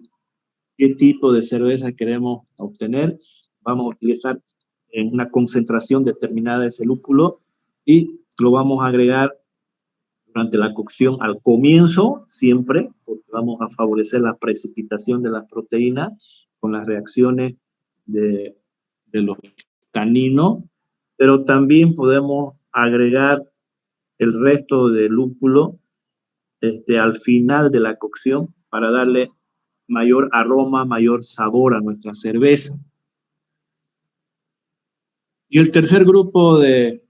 ¿qué tipo de cerveza queremos obtener? Vamos a utilizar en una concentración determinada de ese lúpulo y lo vamos a agregar durante la cocción al comienzo, siempre, porque vamos a favorecer la precipitación de las proteínas con las reacciones de los taninos, pero también podemos agregar el resto del lúpulo al final de la cocción para darle mayor aroma, mayor sabor a nuestra cerveza. Y el tercer grupo de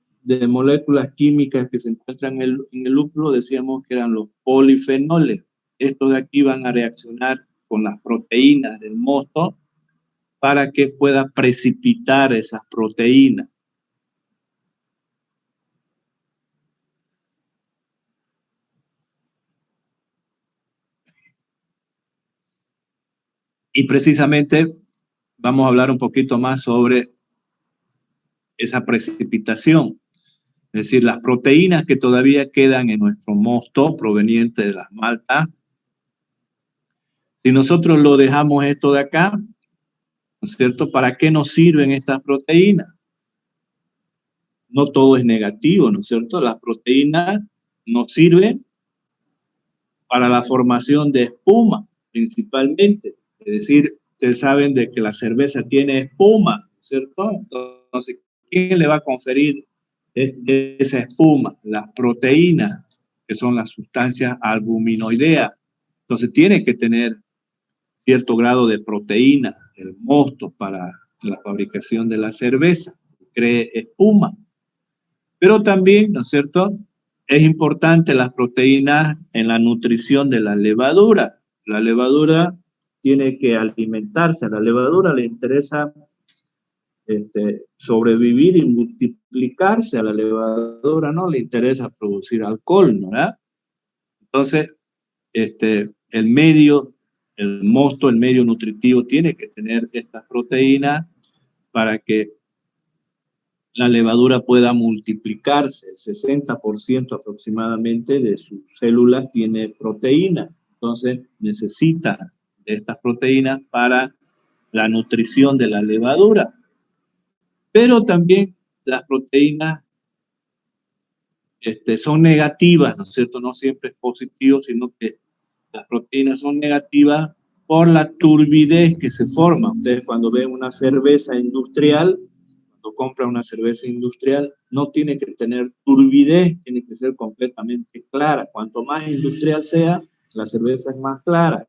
moléculas químicas que se encuentran en el lúpulo, decíamos que eran los polifenoles. Estos de aquí van a reaccionar con las proteínas del mosto para que pueda precipitar esas proteínas. Y precisamente vamos a hablar un poquito más sobre esa precipitación. Es decir, las proteínas que todavía quedan en nuestro mosto proveniente de las maltas. Si nosotros lo dejamos esto de acá, ¿no es cierto? ¿Para qué nos sirven estas proteínas? No todo es negativo, ¿no es cierto? Las proteínas nos sirven para la formación de espuma, principalmente. Es decir, ustedes saben de que la cerveza tiene espuma, ¿no es cierto? Entonces, ¿quién le va a conferir esa espuma? Las proteínas, que son las sustancias albuminoideas. Entonces, tiene que tener cierto grado de proteína, el mosto, para la fabricación de la cerveza, cree espuma. Pero también, ¿no es cierto?, es importante las proteínas en la nutrición de la levadura. La levadura tiene que alimentarse, a la levadura le interesa sobrevivir y multiplicarse, a la levadura no le interesa producir alcohol, ¿no? ¿Verdad? Entonces, el medio, el mosto, el medio nutritivo tiene que tener estas proteínas para que la levadura pueda multiplicarse. El 60% aproximadamente de sus células tiene proteína. Entonces necesita de estas proteínas para la nutrición de la levadura. Pero también las proteínas son negativas, ¿no es cierto? No siempre es positivo, sino que las proteínas son negativas por la turbidez que se forma. Ustedes cuando ven una cerveza industrial, cuando compran una cerveza industrial, no tiene que tener turbidez, tiene que ser completamente clara. Cuanto más industrial sea, la cerveza es más clara.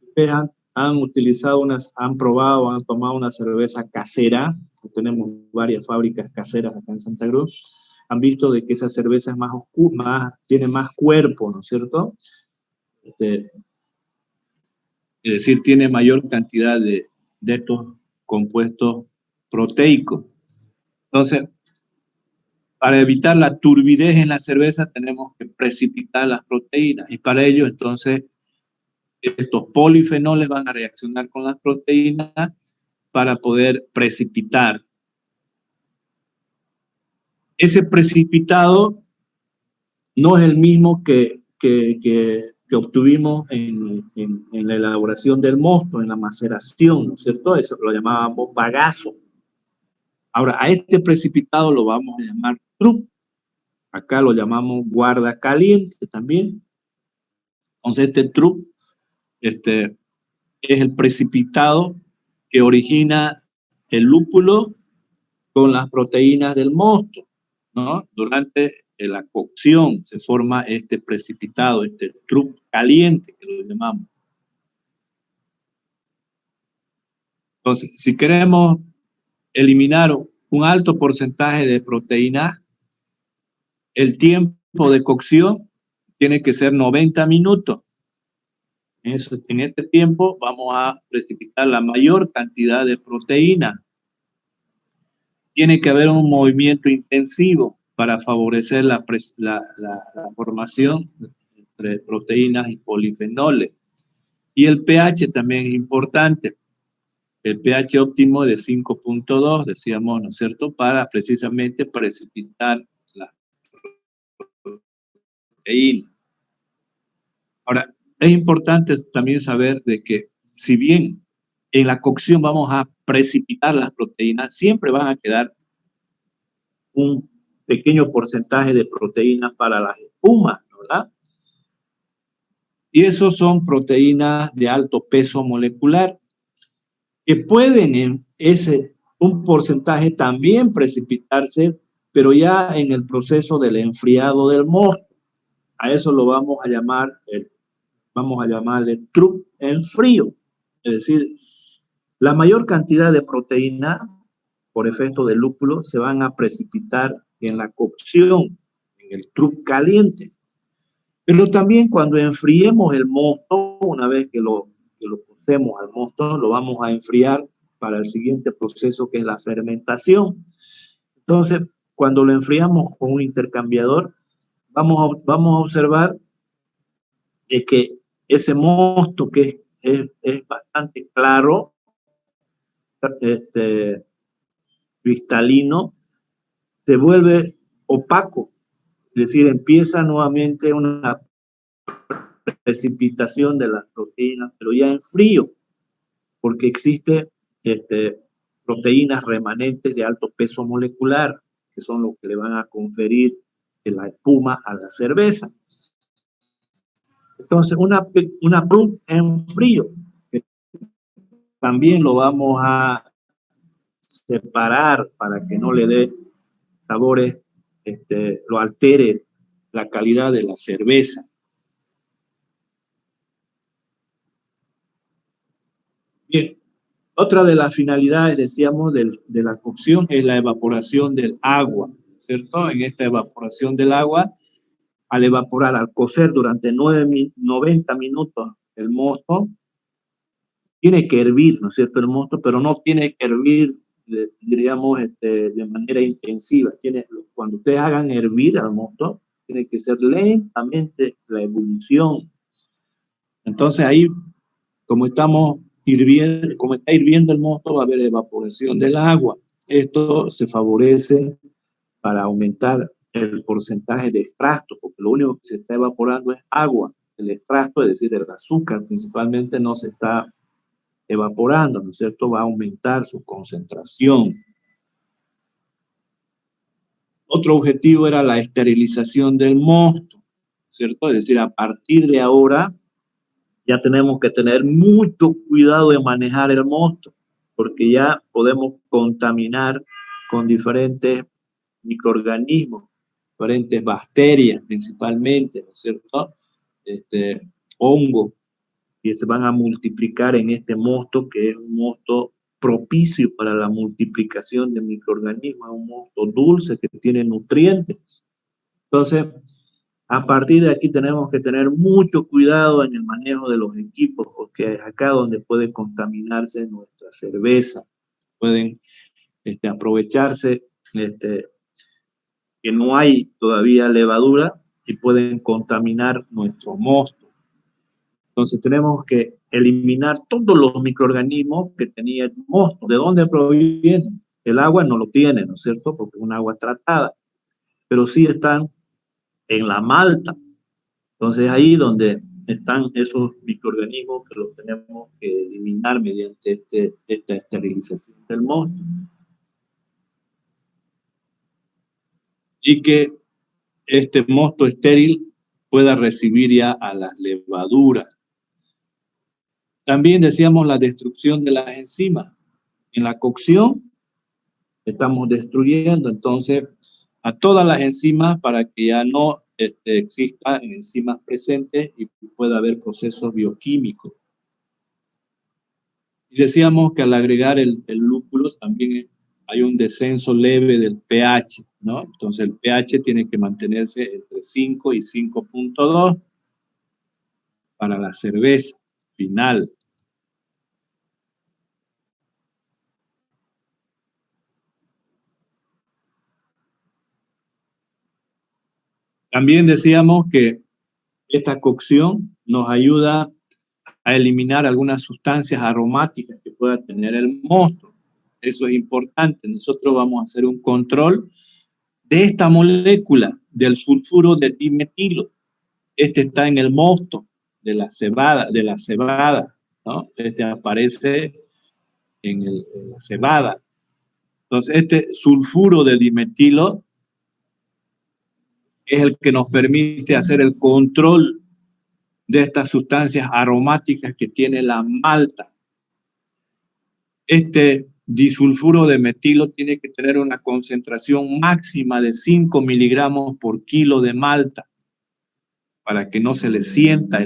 Ustedes han utilizado han probado, han tomado una cerveza casera. Tenemos varias fábricas caseras acá en Santa Cruz. Han visto de que esa cerveza es más oscura, tiene más cuerpo, ¿no es cierto? Es decir, tiene mayor cantidad de estos compuestos proteicos. Entonces, para evitar la turbidez en la cerveza tenemos que precipitar las proteínas y para ello entonces estos polifenoles van a reaccionar con las proteínas para poder precipitar. Ese precipitado no es el mismo que obtuvimos en la elaboración del mosto, en la maceración, ¿no es cierto? Eso lo llamábamos bagazo. Ahora, a este precipitado lo vamos a llamar trup. Acá lo llamamos guarda caliente también. Entonces, este trup es el precipitado que origina el lúpulo con las proteínas del mosto, ¿no? Durante la cocción se forma este precipitado, este trup caliente que lo llamamos. Entonces, si queremos eliminar un alto porcentaje de proteínas, el tiempo de cocción tiene que ser 90 minutos. En este tiempo vamos a precipitar la mayor cantidad de proteína. Tiene que haber un movimiento intensivo para favorecer la formación entre proteínas y polifenoles. Y el pH también es importante. El pH óptimo de 5.2, decíamos, ¿no es cierto?, para precisamente precipitar la proteína. Ahora, es importante también saber de que si bien en la cocción vamos a precipitar las proteínas, siempre van a quedar un pequeño porcentaje de proteínas para las espumas, ¿verdad? Y esos son proteínas de alto peso molecular que pueden en un porcentaje también precipitarse, pero ya en el proceso del enfriado del mosto. A eso lo vamos a llamarle trup en frío. Es decir, la mayor cantidad de proteína por efecto del lúpulo se van a precipitar en la cocción, en el trup caliente. Pero también cuando enfriemos el mosto, una vez que lo cocemos al mosto, lo vamos a enfriar para el siguiente proceso que es la fermentación. Entonces, cuando lo enfriamos con un intercambiador, vamos a observar que ese mosto que es bastante claro, cristalino, se vuelve opaco, es decir, empieza nuevamente una precipitación de las proteínas, pero ya en frío, porque existe proteínas remanentes de alto peso molecular, que son los que le van a conferir la espuma a la cerveza. Entonces, una trup en frío, también lo vamos a separar para que no le dé sabores, lo altere la calidad de la cerveza. Bien, otra de las finalidades, decíamos, de la cocción es la evaporación del agua, ¿cierto? En esta evaporación del agua, al evaporar, al cocer durante 90 minutos el mosto, tiene que hervir, ¿no es cierto?, el mosto, pero no tiene que hervir, diríamos, de manera intensiva. Cuando ustedes hagan hervir al mosto, tiene que ser lentamente la ebullición. Entonces ahí, como está hirviendo el mosto, va a haber evaporación del agua. esto se favorece para aumentar el porcentaje de extracto, porque lo único que se está evaporando es agua. El extracto, es decir, el azúcar principalmente, no se está evaporando, ¿no es cierto? Va a aumentar su concentración. Otro objetivo era la esterilización del mosto, ¿cierto? Es decir, a partir de ahora ya tenemos que tener mucho cuidado de manejar el mosto, porque ya podemos contaminar con diferentes microorganismos, diferentes bacterias principalmente, ¿no es cierto? Hongos, que se van a multiplicar en este mosto, que es un mosto propicio para la multiplicación de microorganismos, es un mosto dulce que tiene nutrientes. Entonces, a partir de aquí tenemos que tener mucho cuidado en el manejo de los equipos, porque es acá donde puede contaminarse nuestra cerveza. Pueden aprovecharse que no hay todavía levadura y pueden contaminar nuestro mosto. Entonces tenemos que eliminar todos los microorganismos que tenía el mosto. ¿De dónde provienen? El agua no lo tiene, ¿no es cierto? Porque es un agua tratada, pero sí están en la malta. Entonces ahí donde están esos microorganismos que los tenemos que eliminar mediante esta esterilización del mosto. Y que este mosto estéril pueda recibir ya a las levaduras. También decíamos la destrucción de las enzimas. En la cocción estamos destruyendo entonces a todas las enzimas para que ya no existan enzimas presentes y pueda haber procesos bioquímicos. Y decíamos que al agregar el lúpulo también hay un descenso leve del pH, ¿no? Entonces el pH tiene que mantenerse entre 5 y 5.2 para la cerveza final. También decíamos que esta cocción nos ayuda a eliminar algunas sustancias aromáticas que pueda tener el mosto. Eso es importante. Nosotros vamos a hacer un control de esta molécula del sulfuro de dimetilo. Está en el mosto de la cebada, ¿no? Aparece en la cebada. Entonces, este sulfuro de dimetilo es el que nos permite hacer el control de estas sustancias aromáticas que tiene la malta. Este disulfuro de metilo tiene que tener una concentración máxima de 5 miligramos por kilo de malta para que no se le sienta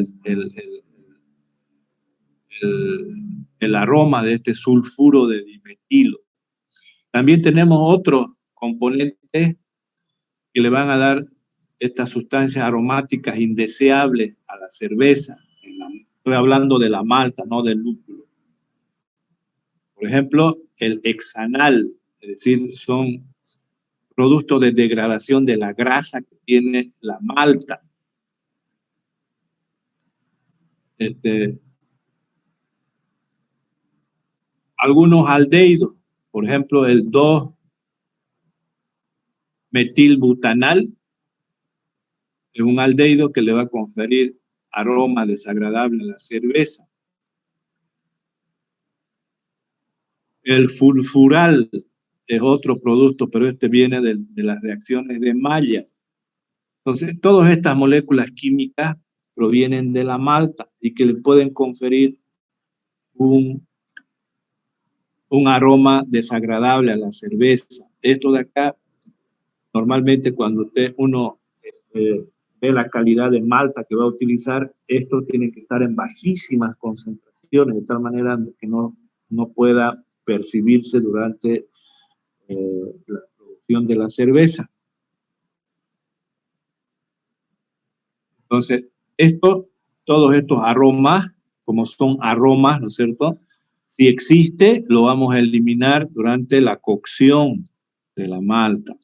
el aroma de este sulfuro de dimetilo. También tenemos otros componentes que le van a dar estas sustancias aromáticas indeseables a la cerveza. Estoy hablando de la malta, no del lúpulo. Por ejemplo, el hexanal, es decir, son productos de degradación de la grasa que tiene la malta. Algunos aldehídos, por ejemplo, el 2-metilbutanal, es un aldehído que le va a conferir aroma desagradable a la cerveza. El fulfural es otro producto, pero viene de las reacciones de Maillard. Entonces, todas estas moléculas químicas provienen de la malta y que le pueden conferir un aroma desagradable a la cerveza. Esto de acá, normalmente cuando uno ve la calidad de malta que va a utilizar, esto tiene que estar en bajísimas concentraciones, de tal manera que no pueda percibirse durante la producción de la cerveza. Entonces, todos estos aromas, como son aromas, ¿no es cierto? Si existe, lo vamos a eliminar durante la cocción de la malta.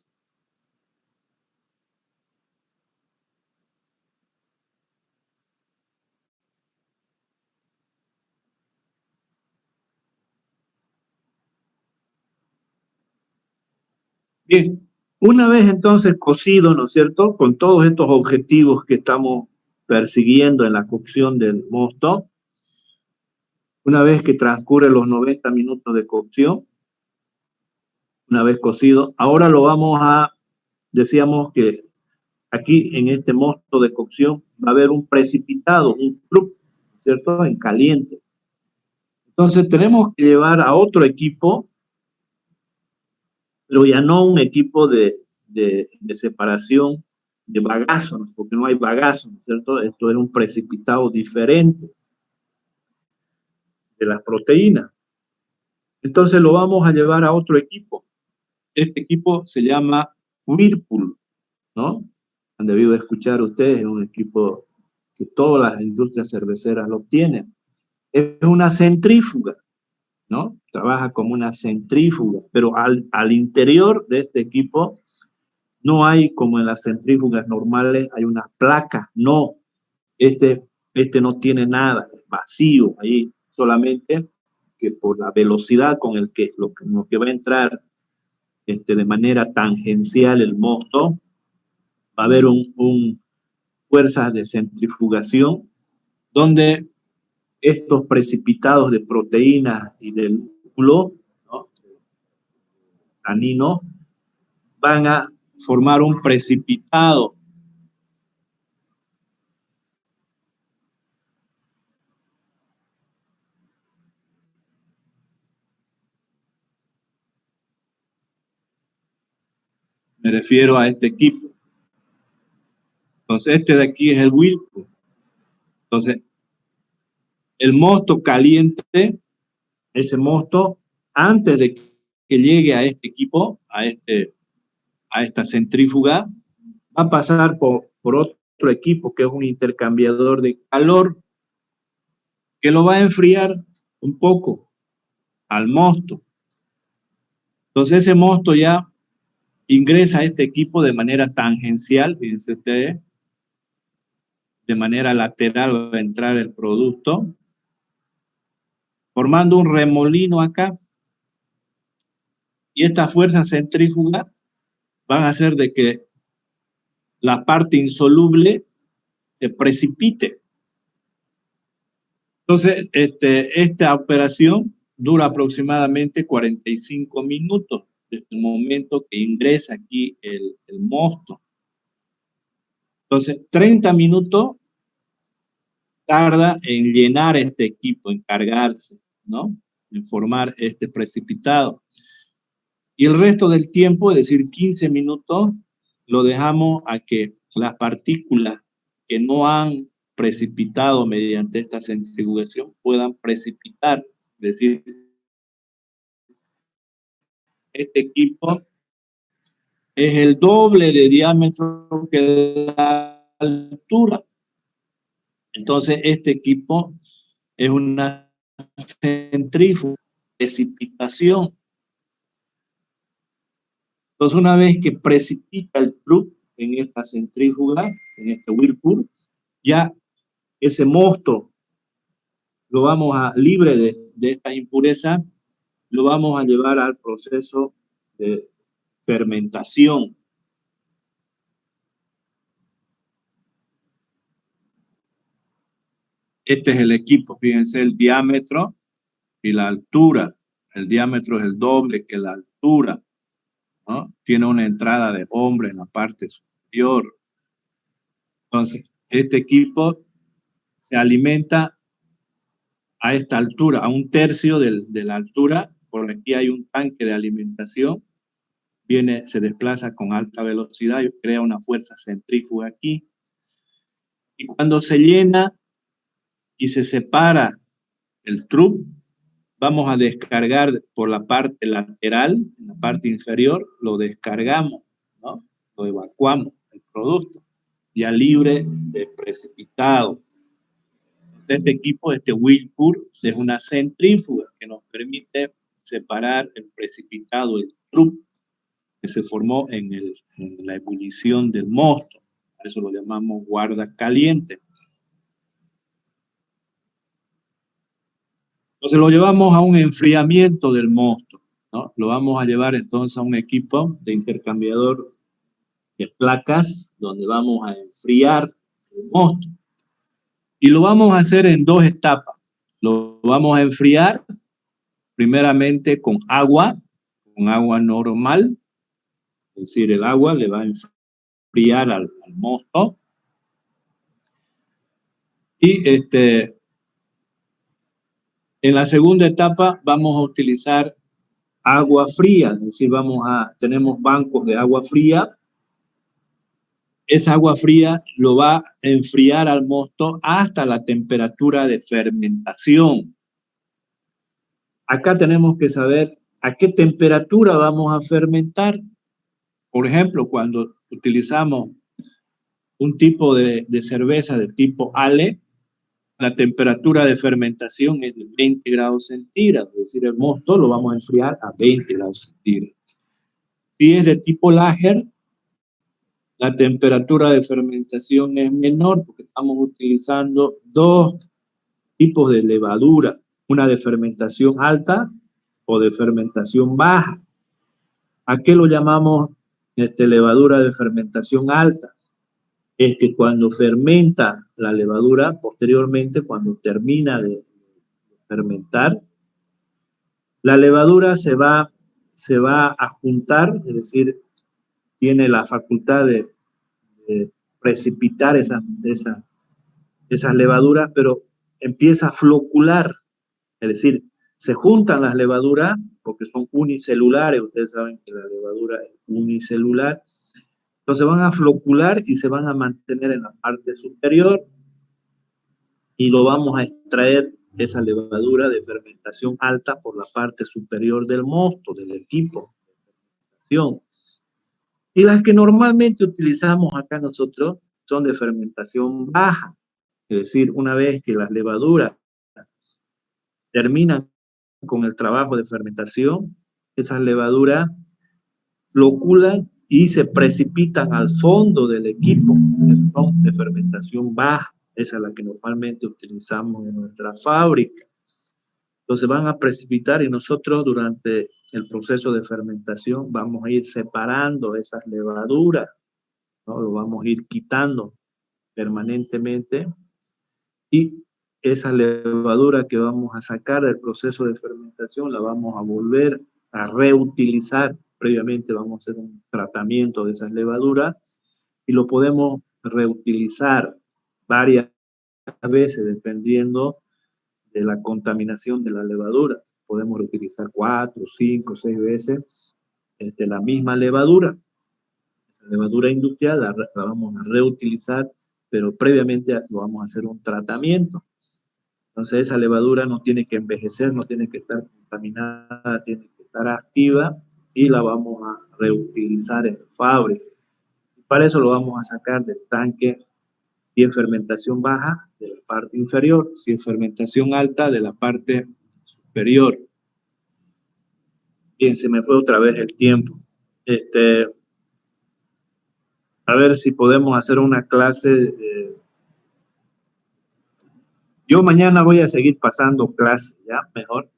Bien, una vez entonces cocido, ¿no es cierto?, con todos estos objetivos que estamos persiguiendo en la cocción del mosto, una vez que transcurren los 90 minutos de cocción, una vez cocido, ahora lo vamos a, decíamos que aquí en este mosto de cocción va a haber un precipitado, un club, ¿cierto?, en caliente. Entonces tenemos que llevar a otro equipo, pero ya no un equipo de separación de bagazos, porque no hay bagazos, ¿no es cierto? Esto es un precipitado diferente de las proteínas. Entonces lo vamos a llevar a otro equipo. Este equipo se llama Whirlpool, ¿no? Han debido escuchar ustedes, es un equipo que todas las industrias cerveceras lo tienen. Es una centrífuga, ¿no? Trabaja como una centrífuga, pero al interior de este equipo no hay, como en las centrífugas normales, hay unas placas. No, este no tiene nada, es vacío ahí, solamente que por la velocidad con lo que va a entrar de manera tangencial el mosto, va a haber fuerzas de centrifugación donde estos precipitados de proteínas y de lúpulo, ¿no?, tanino, van a formar un precipitado. Me refiero a este equipo. Entonces, este de aquí es el Whirlpool. Entonces, el mosto caliente, ese mosto, antes de que llegue a este equipo, a esta centrífuga, va a pasar por otro equipo que es un intercambiador de calor que lo va a enfriar un poco al mosto. Entonces ese mosto ya ingresa a este equipo de manera tangencial, fíjense ustedes, de manera lateral va a entrar el producto, formando un remolino acá. Y estas fuerzas centrífugas van a hacer de que la parte insoluble se precipite. Entonces, esta operación dura aproximadamente 45 minutos desde el momento que ingresa aquí el mosto. Entonces, 30 minutos tarda en llenar este equipo, en cargarse, ¿no?, en formar este precipitado. Y el resto del tiempo, es decir, 15 minutos, lo dejamos a que las partículas que no han precipitado mediante esta centrifugación puedan precipitar. Es decir, este equipo es el doble de diámetro que la altura. Entonces, este equipo es una centrífuga, precipitación. Entonces, una vez que precipita el truc en esta centrífuga, en este Whirlpool, ya ese mosto lo vamos a, libre de estas impurezas, lo vamos a llevar al proceso de fermentación. Este es el equipo, fíjense el diámetro y la altura. El diámetro es el doble que la altura, ¿no? Tiene una entrada de hombre en la parte superior. Entonces, este equipo se alimenta a esta altura, a un tercio de la altura. Por aquí hay un tanque de alimentación. Se desplaza con alta velocidad y crea una fuerza centrífuga aquí. Y cuando se llena y se separa el truc, vamos a descargar por la parte lateral, en la parte inferior, lo descargamos, ¿no?, lo evacuamos, el producto, ya libre de precipitado. Entonces, este equipo, este Whirlpool, es una centrífuga que nos permite separar el precipitado, el truc, que se formó en la ebullición del mosto. Por eso lo llamamos guarda caliente. Entonces lo llevamos a un enfriamiento del mosto. ¿no? Lo vamos a llevar entonces a un equipo de intercambiador de placas, donde vamos a enfriar el mosto. Y lo vamos a hacer en 2 etapas. Lo vamos a enfriar primeramente con agua normal, es decir, el agua le va a enfriar al mosto. Y en la segunda etapa vamos a utilizar agua fría, es decir, tenemos bancos de agua fría. Esa agua fría lo va a enfriar al mosto hasta la temperatura de fermentación. Acá tenemos que saber a qué temperatura vamos a fermentar. Por ejemplo, cuando utilizamos un tipo de cerveza de tipo Ale, la temperatura de fermentación es de 20 grados centígrados, es decir, el mosto lo vamos a enfriar a 20 grados centígrados. Si es de tipo Lager, la temperatura de fermentación es menor porque estamos utilizando 2 tipos de levadura, una de fermentación alta o de fermentación baja. ¿A qué lo llamamos levadura de fermentación alta? Es que cuando fermenta la levadura, posteriormente, cuando termina de fermentar, la levadura se va a juntar, es decir, tiene la facultad de precipitar esas levaduras, pero empieza a flocular, es decir, se juntan las levaduras porque son unicelulares, ustedes saben que la levadura es unicelular, entonces van a flocular y se van a mantener en la parte superior y lo vamos a extraer esa levadura de fermentación alta por la parte superior del mosto, del equipo de fermentación. Y las que normalmente utilizamos acá nosotros son de fermentación baja, es decir, una vez que las levaduras terminan con el trabajo de fermentación, esas levaduras floculan y se precipitan al fondo del equipo. Esas son de fermentación baja, esa es la que normalmente utilizamos en nuestra fábrica. Entonces van a precipitar y nosotros durante el proceso de fermentación vamos a ir separando esas levaduras, ¿no? Lo vamos a ir quitando permanentemente y esa levadura que vamos a sacar del proceso de fermentación la vamos a volver a reutilizar. Previamente vamos a hacer un tratamiento de esas levaduras y lo podemos reutilizar varias veces dependiendo de la contaminación de la levadura. Podemos reutilizar 4, 5, 6 veces la misma levadura. Esa levadura industrial la vamos a reutilizar, pero previamente lo vamos a hacer un tratamiento. Entonces esa levadura no tiene que envejecer, no tiene que estar contaminada, tiene que estar activa y la vamos a reutilizar en la fábrica. Y para eso lo vamos a sacar del tanque, si es fermentación baja, de la parte inferior, si es fermentación alta, de la parte superior. Bien, se me fue otra vez el tiempo. A ver si podemos hacer una clase. Yo mañana voy a seguir pasando clases, ¿ya? Mejor.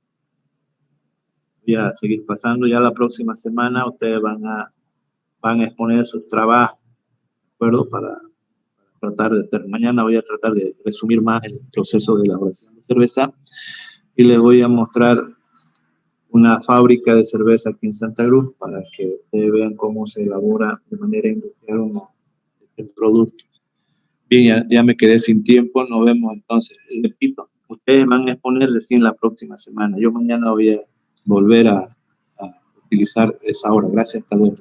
Voy a seguir pasando. Ya la próxima semana ustedes van a exponer sus trabajos, ¿de acuerdo? Para tratar mañana voy a tratar de resumir más el proceso de elaboración de cerveza y les voy a mostrar una fábrica de cerveza aquí en Santa Cruz para que ustedes vean cómo se elabora de manera industrial el producto. Bien, ya me quedé sin tiempo, nos vemos entonces. Repito, ustedes van a exponer recién la próxima semana. Yo mañana voy a volver a utilizar esa hora. Gracias, hasta luego.